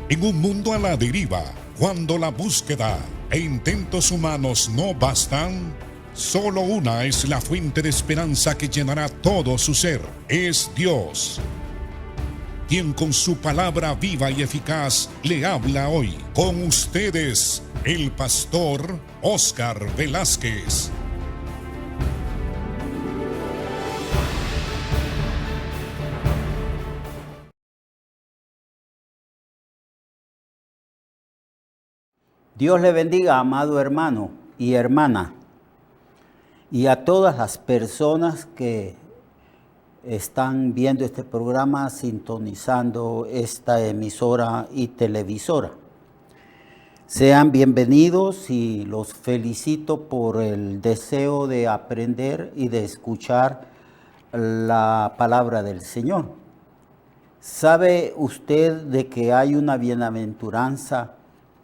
En un mundo a la deriva, cuando la búsqueda e intentos humanos no bastan, solo una es la fuente de esperanza que llenará todo su ser. Es Dios, quien con su palabra viva y eficaz le habla hoy. Con ustedes, el pastor Óscar Velázquez. Dios le bendiga, amado hermano y hermana, y a todas las personas que están viendo este programa, sintonizando esta emisora y televisora. Sean bienvenidos y los felicito por el deseo de aprender y de escuchar la palabra del Señor. ¿Sabe usted de que hay una bienaventuranza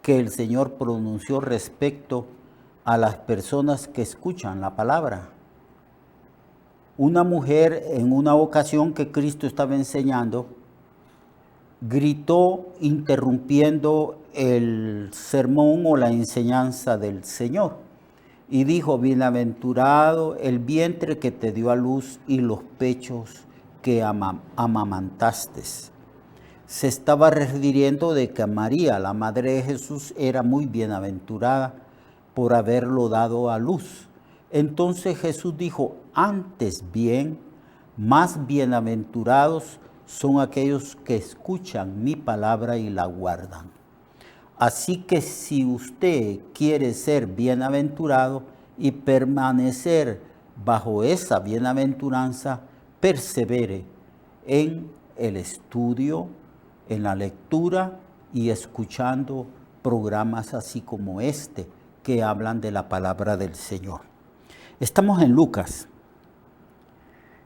que el Señor pronunció respecto a las personas que escuchan la palabra? Una mujer, en una ocasión que Cristo estaba enseñando, gritó interrumpiendo el sermón o la enseñanza del Señor y dijo: bienaventurado el vientre que te dio a luz y los pechos que amamantaste. Se estaba refiriendo de que María, la madre de Jesús, era muy bienaventurada por haberlo dado a luz. Entonces Jesús dijo: antes bien, más bienaventurados son aquellos que escuchan mi palabra y la guardan. Así que si usted quiere ser bienaventurado y permanecer bajo esa bienaventuranza, persevere en el estudio, en la lectura y escuchando programas así como este que hablan de la palabra del Señor. Estamos en Lucas.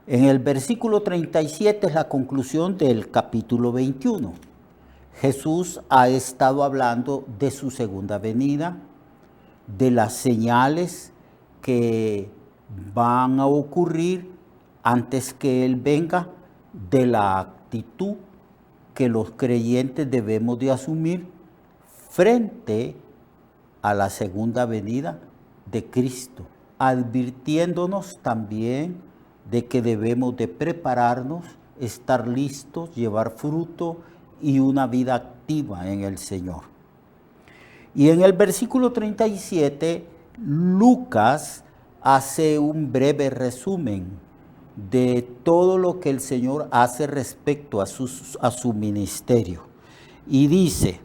En el versículo 37 es la conclusión del capítulo 21. Jesús ha estado hablando de su segunda venida, de las señales que van a ocurrir antes que Él venga, de la actitud que los creyentes debemos de asumir frente a la segunda venida de Cristo, advirtiéndonos también de que debemos de prepararnos, estar listos, llevar fruto y una vida activa en el Señor. Y en el versículo 37, Lucas hace un breve resumen de todo lo que el Señor hace respecto a su ministerio. Y dice: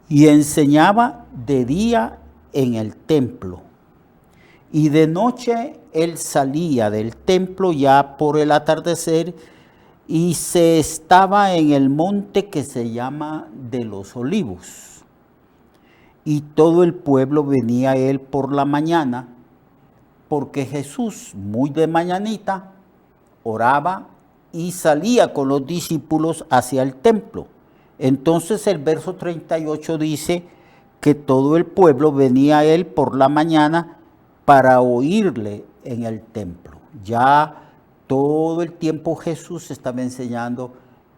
y enseñaba de día en el templo, y de noche él salía del templo ya por el atardecer, y se estaba en el monte que se llama de los Olivos. Y todo el pueblo venía a él por la mañana, porque Jesús, muy de mañanita, oraba y salía con los discípulos hacia el templo. Entonces el verso 38 dice que todo el pueblo venía a él por la mañana para oírle en el templo. Ya todo el tiempo Jesús estaba enseñando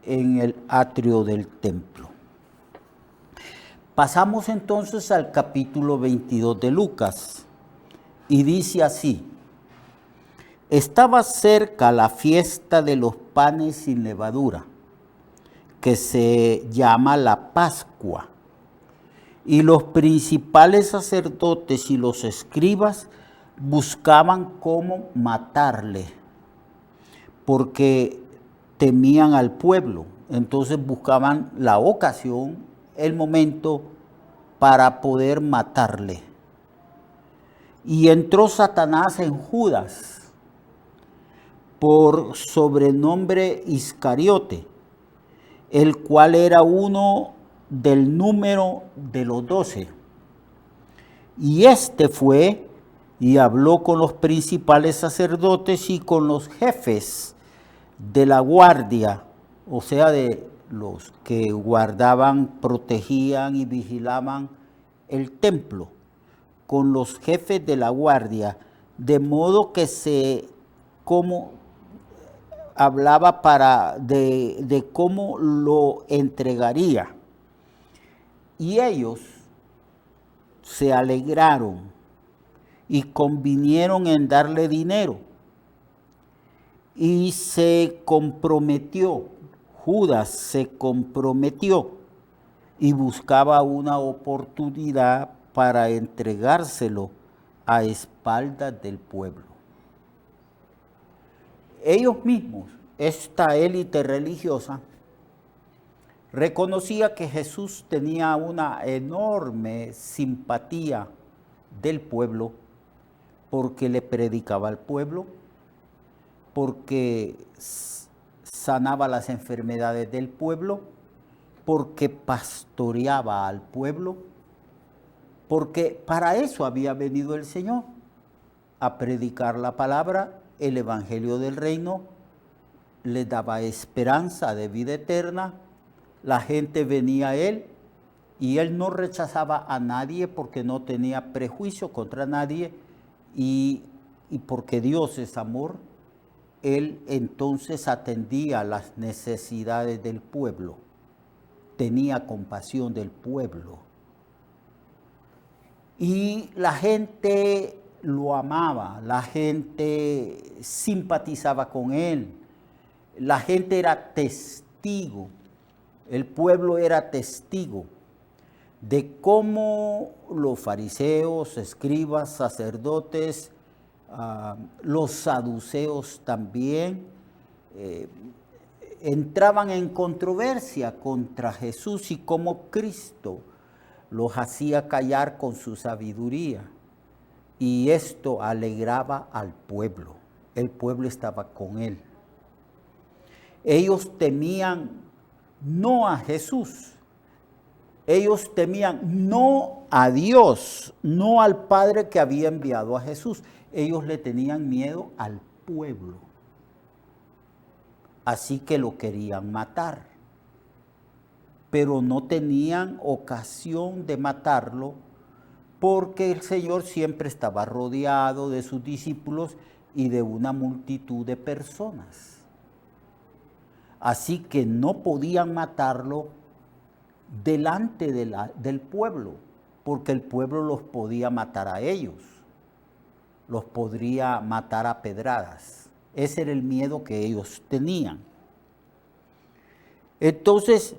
en el atrio del templo. Pasamos entonces al capítulo 22 de Lucas. Y dice así: estaba cerca la fiesta de los panes sin levadura, que se llama la Pascua, y los principales sacerdotes y los escribas buscaban cómo matarle, porque temían al pueblo. Entonces buscaban la ocasión, el momento para poder matarle. Y entró Satanás en Judas, por sobrenombre Iscariote, el cual era uno del número de los 12. Y este fue y habló con los principales sacerdotes y con los jefes de la guardia, o sea, de los que guardaban, protegían y vigilaban el templo, con los jefes de la guardia, de modo que como hablaba de cómo lo entregaría. Y ellos se alegraron y convinieron en darle dinero. Y se comprometió, Judas se comprometió y buscaba una oportunidad para entregárselo a espaldas del pueblo. Ellos mismos, esta élite religiosa, reconocía que Jesús tenía una enorme simpatía del pueblo porque le predicaba al pueblo, porque sanaba las enfermedades del pueblo, porque pastoreaba al pueblo, porque para eso había venido el Señor, a predicar la palabra, el evangelio del reino, le daba esperanza de vida eterna. La gente venía a él y él no rechazaba a nadie porque no tenía prejuicio contra nadie y porque Dios es amor. Él entonces atendía las necesidades del pueblo, tenía compasión del pueblo. Y la gente lo amaba, la gente simpatizaba con él, la gente era testigo, el pueblo era testigo de cómo los fariseos, escribas, sacerdotes, los saduceos también entraban en controversia contra Jesús y cómo Cristo los hacía callar con su sabiduría. Y esto alegraba al pueblo. El pueblo estaba con él. Ellos temían no a Jesús. Ellos temían no a Dios, no al Padre que había enviado a Jesús. Ellos le tenían miedo al pueblo. Así que lo querían matar. Pero no tenían ocasión de matarlo porque el Señor siempre estaba rodeado de sus discípulos y de una multitud de personas. Así que no podían matarlo delante del pueblo, porque el pueblo los podía matar a ellos, los podría matar a pedradas. Ese era el miedo que ellos tenían. Entonces,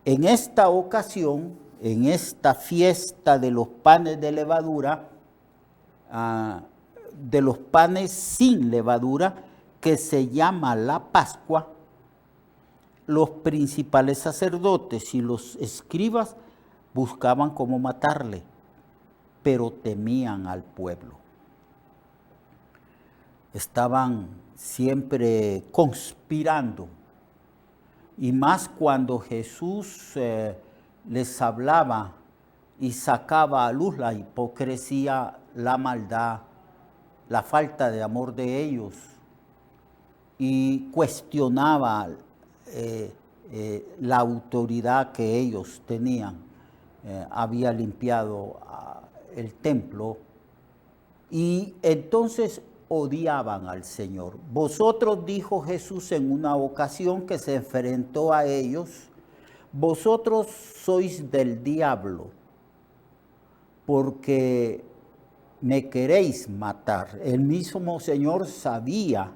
en esta ocasión, en esta fiesta de los panes de levadura, de los panes sin levadura, que se llama la Pascua, los principales sacerdotes y los escribas buscaban cómo matarle, pero temían al pueblo. Estaban siempre conspirando, y más cuando Jesús les hablaba y sacaba a luz la hipocresía, la maldad, la falta de amor de ellos, y cuestionaba la autoridad que ellos tenían. Había limpiado el templo y entonces odiaban al Señor. Vosotros, dijo Jesús en una ocasión que se enfrentó a ellos, vosotros sois del diablo, porque me queréis matar. El mismo Señor sabía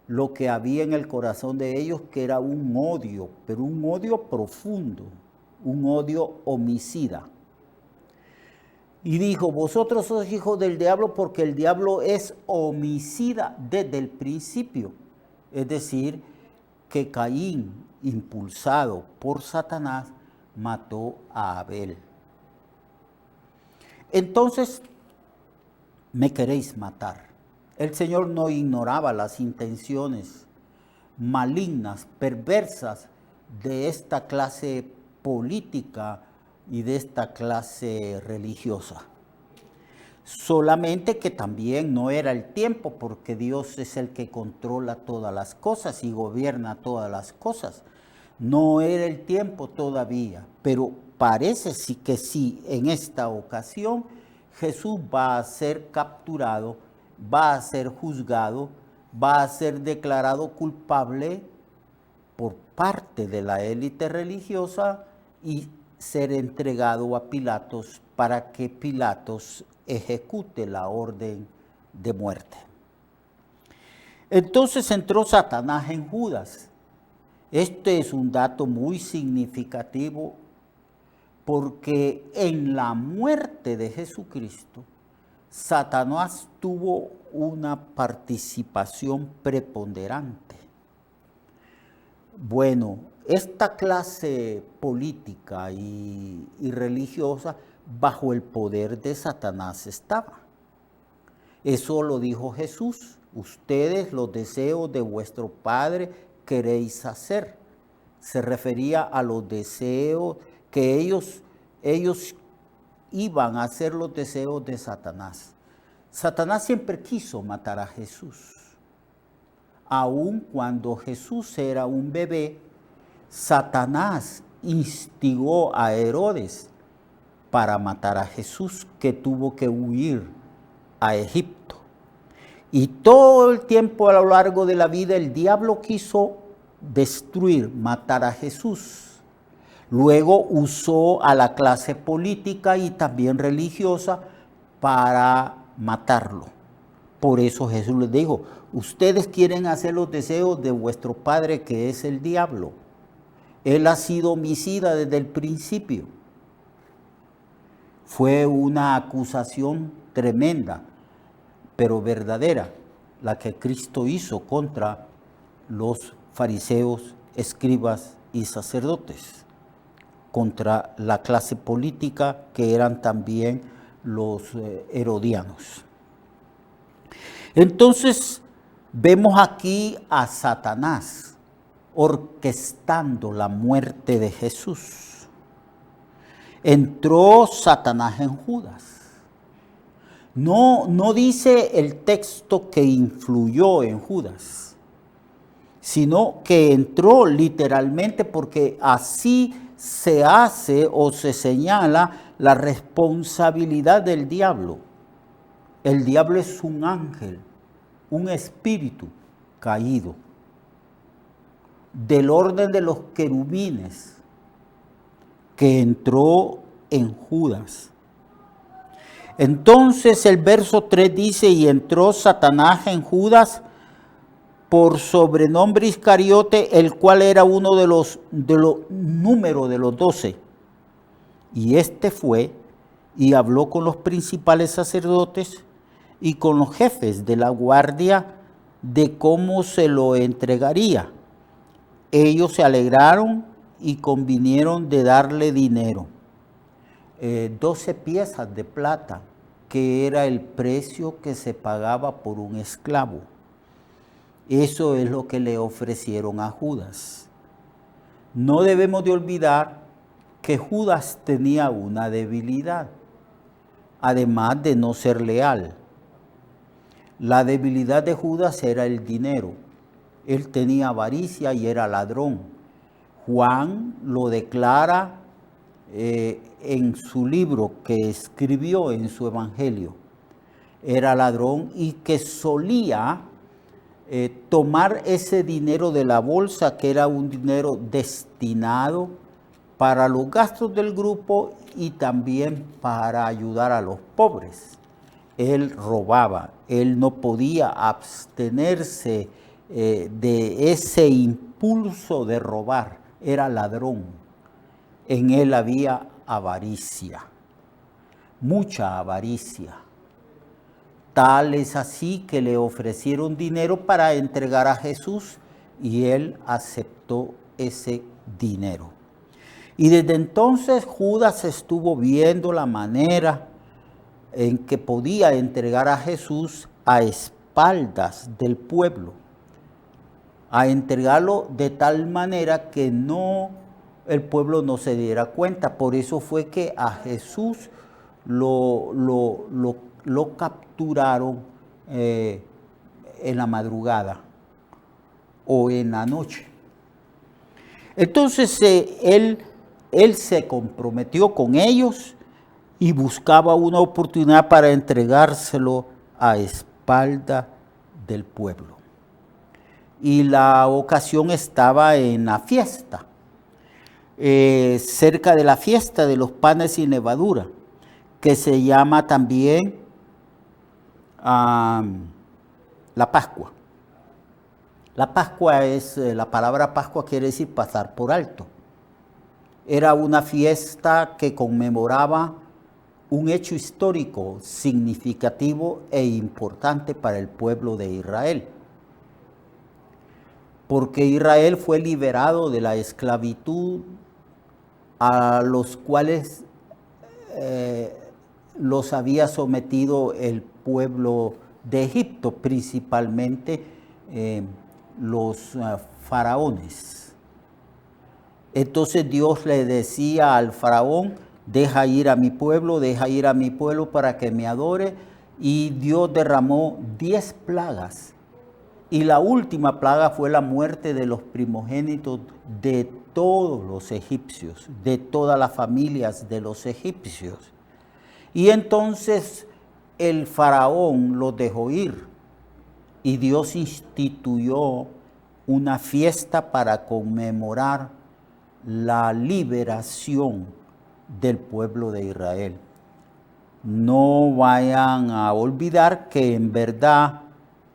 lo que había en el corazón de ellos, que era un odio, pero un odio profundo, un odio homicida. Y dijo, vosotros sois hijos del diablo porque el diablo es homicida desde el principio. Es decir, que Caín, impulsado por Satanás, mató a Abel. Entonces, me queréis matar. El Señor no ignoraba las intenciones malignas, perversas de esta clase política y de esta clase religiosa. Solamente que también no era el tiempo, porque Dios es el que controla todas las cosas y gobierna todas las cosas. No era el tiempo todavía, pero parece que sí, en esta ocasión Jesús va a ser capturado, va a ser juzgado, va a ser declarado culpable por parte de la élite religiosa y ser entregado a Pilatos para que Pilatos ejecute la orden de muerte. Entonces entró Satanás en Judas. Este es un dato muy significativo porque en la muerte de Jesucristo, Satanás tuvo una participación preponderante. Bueno, esta clase política y religiosa bajo el poder de Satanás estaba. Eso lo dijo Jesús. Ustedes los deseos de vuestro padre queréis hacer. Se refería a los deseos que ellos iban a hacer, los deseos de Satanás. Satanás siempre quiso matar a Jesús. Aun cuando Jesús era un bebé, Satanás instigó a Herodes para matar a Jesús, que tuvo que huir a Egipto. Y todo el tiempo a lo largo de la vida el diablo quiso destruir, matar a Jesús. Luego usó a la clase política y también religiosa para matarlo. Por eso Jesús les dijo, ustedes quieren hacer los deseos de vuestro padre, que es el diablo. Él ha sido homicida desde el principio. Fue una acusación tremenda, pero verdadera, la que Cristo hizo contra los fariseos, escribas y sacerdotes, contra la clase política que eran también los herodianos. Entonces vemos aquí a Satanás orquestando la muerte de Jesús. Entró Satanás en Judas. No dice el texto que influyó en Judas, sino que entró literalmente, porque así se hace o se señala la responsabilidad del diablo. El diablo es un ángel, un espíritu caído, del orden de los querubines, que entró en Judas. Entonces el verso 3 dice, y entró Satanás en Judas, por sobrenombre Iscariote, el cual era uno de los número de los 12. Y este fue y habló con los principales sacerdotes y con los jefes de la guardia de cómo se lo entregaría. Ellos se alegraron y convinieron de darle dinero. 12 piezas de plata, que era el precio que se pagaba por un esclavo. Eso es lo que le ofrecieron a Judas. No debemos de olvidar que Judas tenía una debilidad, además de no ser leal. La debilidad de Judas era el dinero. Él tenía avaricia y era ladrón. Juan lo declara en su libro que escribió en su evangelio. Era ladrón y que solía tomar ese dinero de la bolsa, que era un dinero destinado para los gastos del grupo y también para ayudar a los pobres. Él robaba, él no podía abstenerse de ese impulso de robar, era ladrón. En él había avaricia, mucha avaricia. Tal es así que le ofrecieron dinero para entregar a Jesús y él aceptó ese dinero. Y desde entonces Judas estuvo viendo la manera en que podía entregar a Jesús a espaldas del pueblo, a entregarlo de tal manera que el pueblo no se diera cuenta. Por eso fue que a Jesús lo capturaron en la madrugada o en la noche. Entonces él se comprometió con ellos y buscaba una oportunidad para entregárselo a espalda del pueblo. Y la ocasión estaba en la fiesta. cerca de la fiesta de los panes sin levadura, que se llama también la Pascua. La Pascua la palabra Pascua quiere decir pasar por alto. Era una fiesta que conmemoraba un hecho histórico significativo e importante para el pueblo de Israel. Porque Israel fue liberado de la esclavitud a los cuales los había sometido el pueblo de Egipto, principalmente los faraones. Entonces Dios le decía al faraón: deja ir a mi pueblo para que me adore. Y Dios derramó 10 plagas. Y la última plaga fue la muerte de los primogénitos de todos los egipcios, de todas las familias de los egipcios. Y entonces el faraón los dejó ir. Y Dios instituyó una fiesta para conmemorar la liberación del pueblo de Israel. No vayan a olvidar que en verdad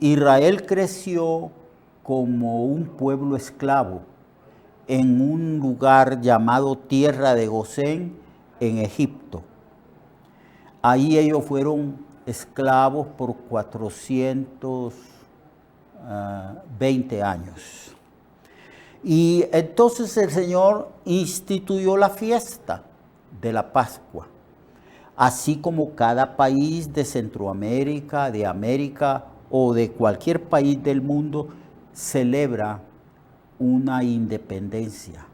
Israel creció como un pueblo esclavo en un lugar llamado Tierra de Gosén en Egipto. Ahí ellos fueron esclavos por 420 años. Y entonces el Señor instituyó la fiesta de la Pascua, así como cada país de Centroamérica, de América o de cualquier país del mundo celebra una independencia.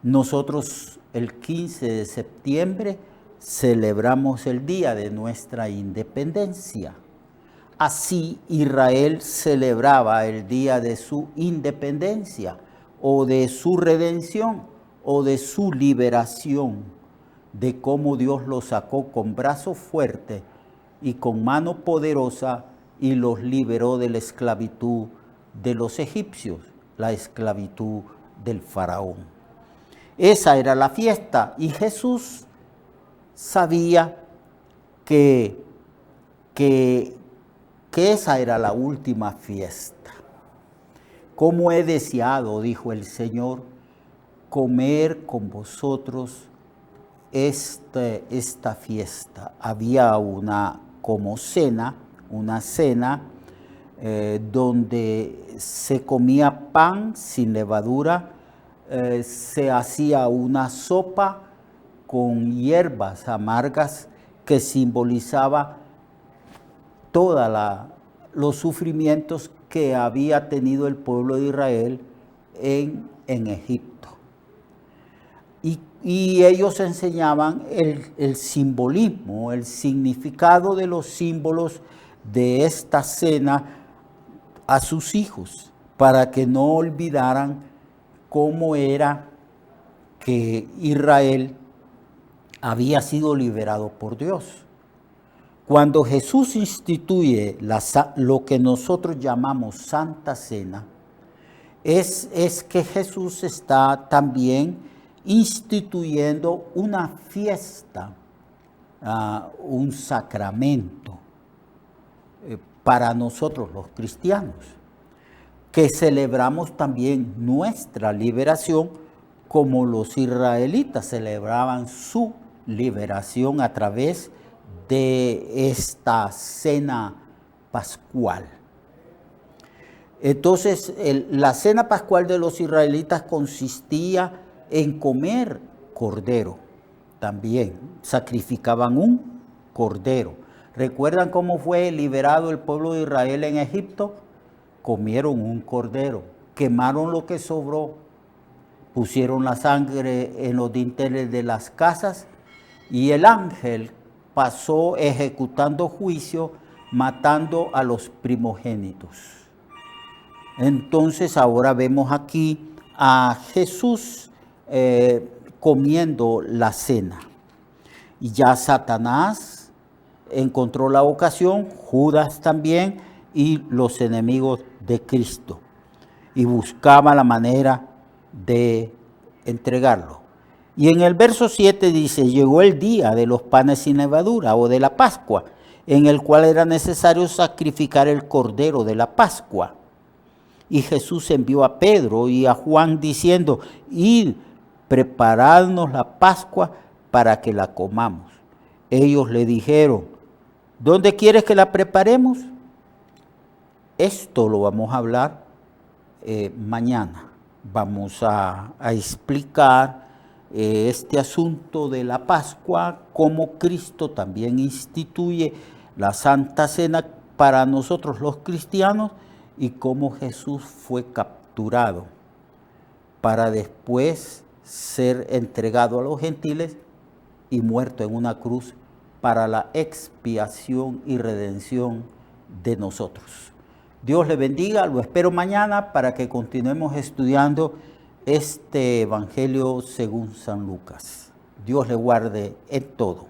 Nosotros el 15 de septiembre celebramos el día de nuestra independencia. Así Israel celebraba el día de su independencia o de su redención o de su liberación, de cómo Dios los sacó con brazo fuerte y con mano poderosa y los liberó de la esclavitud de los egipcios, la esclavitud del faraón. Esa era la fiesta y Jesús sabía que esa era la última fiesta. Cómo he deseado, dijo el Señor, comer con vosotros esta fiesta. Había una cena donde se comía pan sin levadura, se hacía una sopa con hierbas amargas que simbolizaba todos los sufrimientos que había tenido el pueblo de Israel en Egipto. Y ellos enseñaban el simbolismo, el significado de los símbolos de esta cena a sus hijos, para que no olvidaran cómo era que Israel había sido liberado por Dios. Cuando Jesús instituye lo que nosotros llamamos Santa Cena, es que Jesús está también instituyendo una fiesta, un sacramento para nosotros los cristianos, que celebramos también nuestra liberación como los israelitas celebraban su liberación a través de esta cena pascual. Entonces, la cena pascual de los israelitas consistía en comer cordero también. Sacrificaban un cordero. ¿Recuerdan cómo fue liberado el pueblo de Israel en Egipto? Comieron un cordero, quemaron lo que sobró, pusieron la sangre en los dinteles de las casas y el ángel pasó ejecutando juicio, matando a los primogénitos. Entonces ahora vemos aquí a Jesús comiendo la cena. Y ya Satanás encontró la ocasión, Judas también, y los enemigos de Cristo. Y buscaba la manera de entregarlo. Y en el verso 7 dice, llegó el día de los panes sin levadura o de la Pascua, en el cual era necesario sacrificar el cordero de la Pascua. Y Jesús envió a Pedro y a Juan diciendo, id, preparadnos la Pascua para que la comamos. Ellos le dijeron, ¿dónde quieres que la preparemos? Esto lo vamos a hablar mañana. Vamos a explicar este asunto de la Pascua, cómo Cristo también instituye la Santa Cena para nosotros los cristianos y cómo Jesús fue capturado para después ser entregado a los gentiles y muerto en una cruz para la expiación y redención de nosotros. Dios le bendiga, lo espero mañana para que continuemos estudiando este Evangelio según San Lucas. Dios le guarde en todo.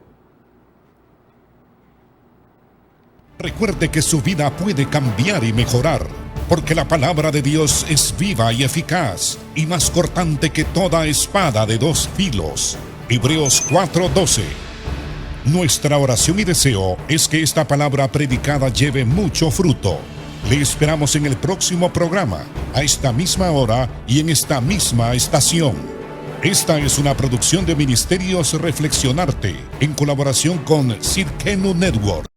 Recuerde que su vida puede cambiar y mejorar, porque la palabra de Dios es viva y eficaz, y más cortante que toda espada de dos filos. Hebreos 4:12. Nuestra oración y deseo es que esta palabra predicada lleve mucho fruto. Le esperamos en el próximo programa, a esta misma hora y en esta misma estación. Esta es una producción de Ministerios Reflexionarte, en colaboración con Sidkenu Network.